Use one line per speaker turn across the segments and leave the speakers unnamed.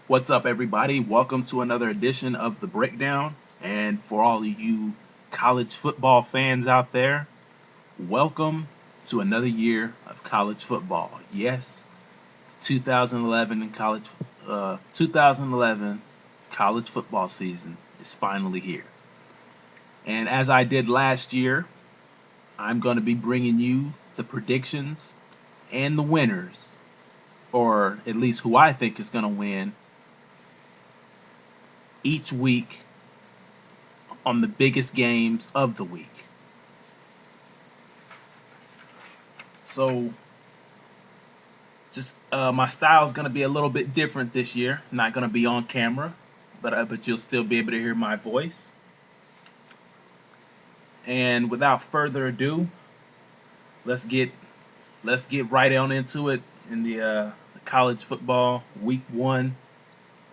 What's up, everybody? Welcome to another edition of The Breakdown. And for all of you college football fans out there, welcome to another year of college football. Yes, 2011 college football season is finally here. And as I did last year, I'm going to be bringing you the predictions and the winners, or at least who I think is going to win each week on the biggest games of the week. So, just my style is going to be a little bit different this year. Not going to be on camera, but you'll still be able to hear my voice. And without further ado, let's get right on into it in the college football week 1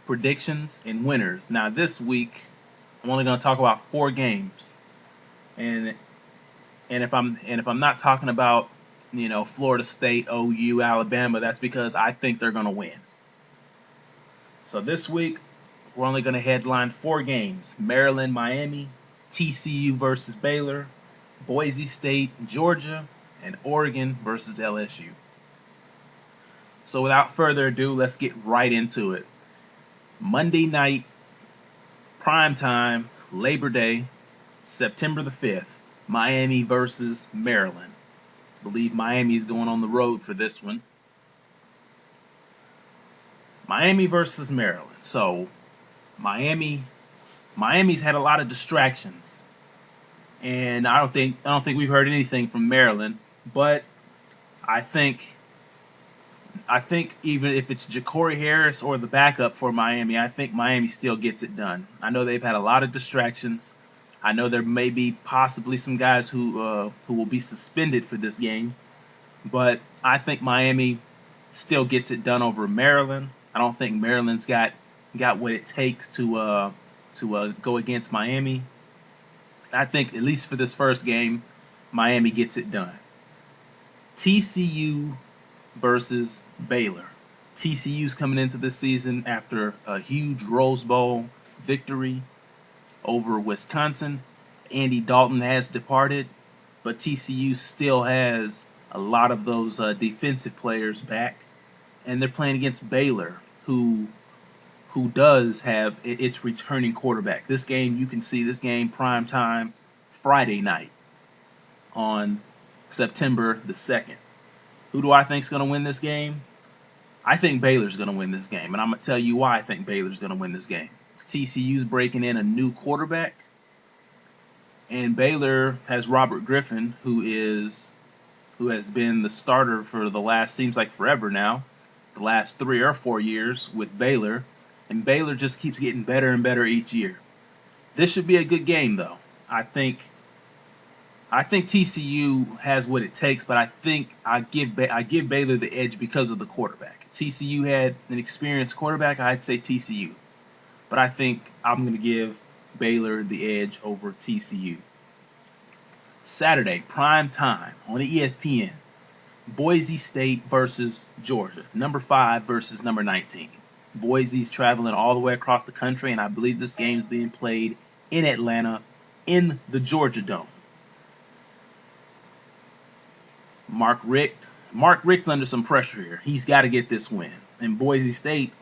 predictions and winners. Now this week, I'm only going to talk about 4 games, and if I'm not talking about Florida State, OU, Alabama, that's because I think they're going to win. So this week, we're only going to headline 4 games: Maryland, Miami, TCU versus Baylor, Boise State, Georgia, and Oregon versus LSU. So without further ado, let's get right into it. Monday night, prime time, Labor Day, September the 5th, Miami versus Maryland. I believe Miami's going on the road for this one. Miami versus Maryland. So Miami's had a lot of distractions, and I don't think we've heard anything from Maryland. But I think even if it's Ja'Cory Harris or the backup for Miami, I think Miami still gets it done. I know they've had a lot of distractions. I know there may be possibly some guys who will be suspended for this game, but I think Miami still gets it done over Maryland. I don't think Maryland's got what it takes to go against Miami. I think at least for this first game, Miami gets it done. TCU versus Baylor. TCU's coming into this season after a huge Rose Bowl victory over Wisconsin. Andy Dalton has departed, but TCU still has a lot of those defensive players back, and they're playing against Baylor, who does have its returning quarterback. This game, you can see this game prime time Friday night on September the 2nd. Who do I think is going to win this game? I think Baylor's going to win this game, and I'm going to tell you why I think Baylor's going to win this game. TCU's breaking in a new quarterback, and Baylor has Robert Griffin, who has been the starter for the last, seems like forever now, the last 3 or 4 years with Baylor, and Baylor just keeps getting better and better each year. This should be a good game, though. I think TCU has what it takes, but I think I give Baylor the edge because of the quarterback. TCU had an experienced quarterback. I'd say TCU, but I think I'm going to give Baylor the edge over TCU. Saturday, prime time on the ESPN. Boise State versus Georgia. Number 5 versus number 19. Boise's traveling all the way across the country, and I believe this game's being played in Atlanta in the Georgia Dome. Mark Richt's under some pressure here. He's got to get this win. And Boise State,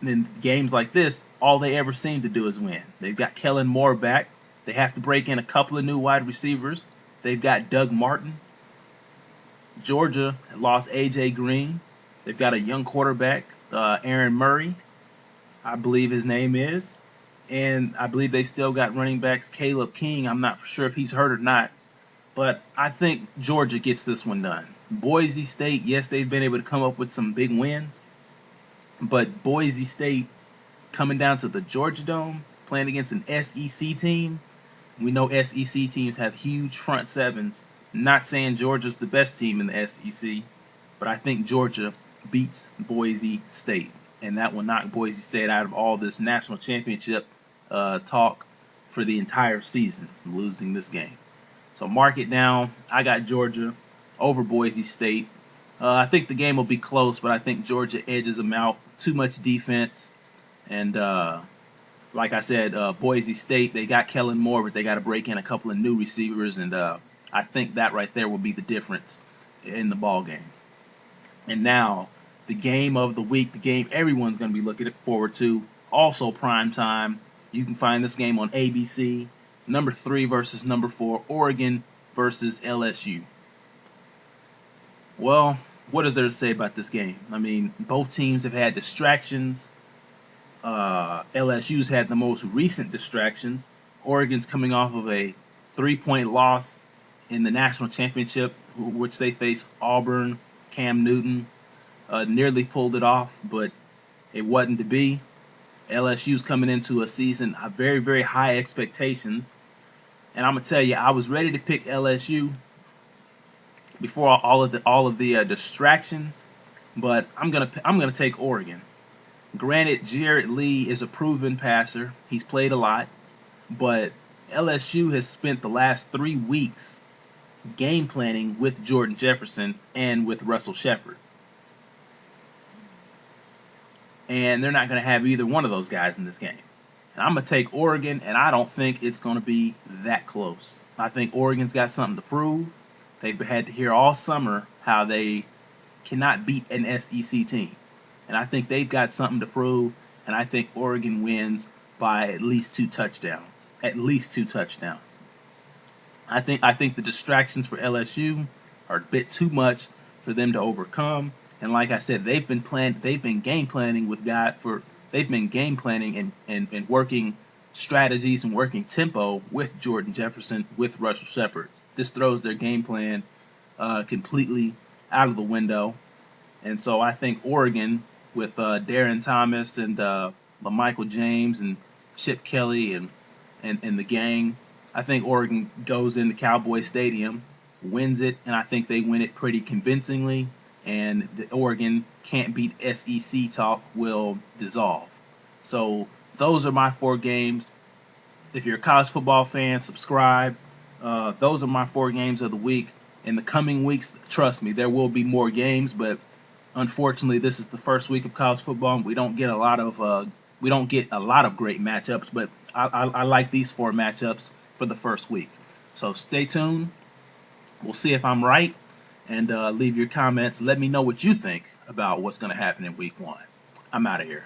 in games like this, all they ever seem to do is win. They've got Kellen Moore back. They have to break in a couple of new wide receivers. They've got Doug Martin. Georgia lost A.J. Green. They've got a young quarterback, Aaron Murray, I believe his name is. And I believe they still got running backs Caleb King. I'm not for sure if he's hurt or not. But I think Georgia gets this one done. Boise State, yes, they've been able to come up with some big wins. But Boise State coming down to the Georgia Dome, playing against an SEC team. We know SEC teams have huge front sevens. Not saying Georgia's the best team in the SEC, but I think Georgia beats Boise State. And that will knock Boise State out of all this national championship talk for the entire season, losing this game. So mark it down. I got Georgia over Boise State. I think the game will be close, but I think Georgia edges them out. Too much defense. And like I said, Boise State, they got Kellen Moore, but they got to break in a couple of new receivers, and I think that right there will be the difference in the ball game. And now, the game of the week, the game everyone's going to be looking forward to, also prime time. You can find this game on ABC. Number 3 versus number 4, Oregon versus LSU. Well, what is there to say about this game? I mean, both teams have had distractions. LSU's had the most recent distractions. Oregon's coming off of a 3-point loss in the national championship, which they faced Auburn. Cam Newton nearly pulled it off, but it wasn't to be. LSU's coming into a season of very, very high expectations, and I'm gonna tell you, I was ready to pick LSU before all of the distractions, but I'm gonna take Oregon. Granted, Jarrett Lee is a proven passer; he's played a lot, but LSU has spent the last 3 weeks game planning with Jordan Jefferson and with Russell Shepard. And they're not going to have either one of those guys in this game. And I'm going to take Oregon, and I don't think it's going to be that close. I think Oregon's got something to prove. They've had to hear all summer how they cannot beat an SEC team. And I think they've got something to prove, and I think Oregon wins by at least 2 touchdowns. At least 2 touchdowns. I think the distractions for LSU are a bit too much for them to overcome. And like I said, they've been game planning and working strategies and working tempo with Jordan Jefferson, with Russell Shepard. This throws their game plan completely out of the window. And so I think Oregon, with Darren Thomas and LaMichael James and Chip Kelly and the gang, I think Oregon goes into Cowboy Stadium, wins it, and I think they win it pretty convincingly, and the Oregon can't beat SEC talk will dissolve. So those are my 4 games. If you're a college football fan, subscribe. Those are my 4 games of the week. In the coming weeks, trust me, there will be more games, but unfortunately, this is the first week of college football, and we don't get a lot of great matchups. But I like these 4 matchups for the first week. So stay tuned. We'll see if I'm right, and leave your comments. Let me know what you think about what's going to happen in week 1. I'm out of here.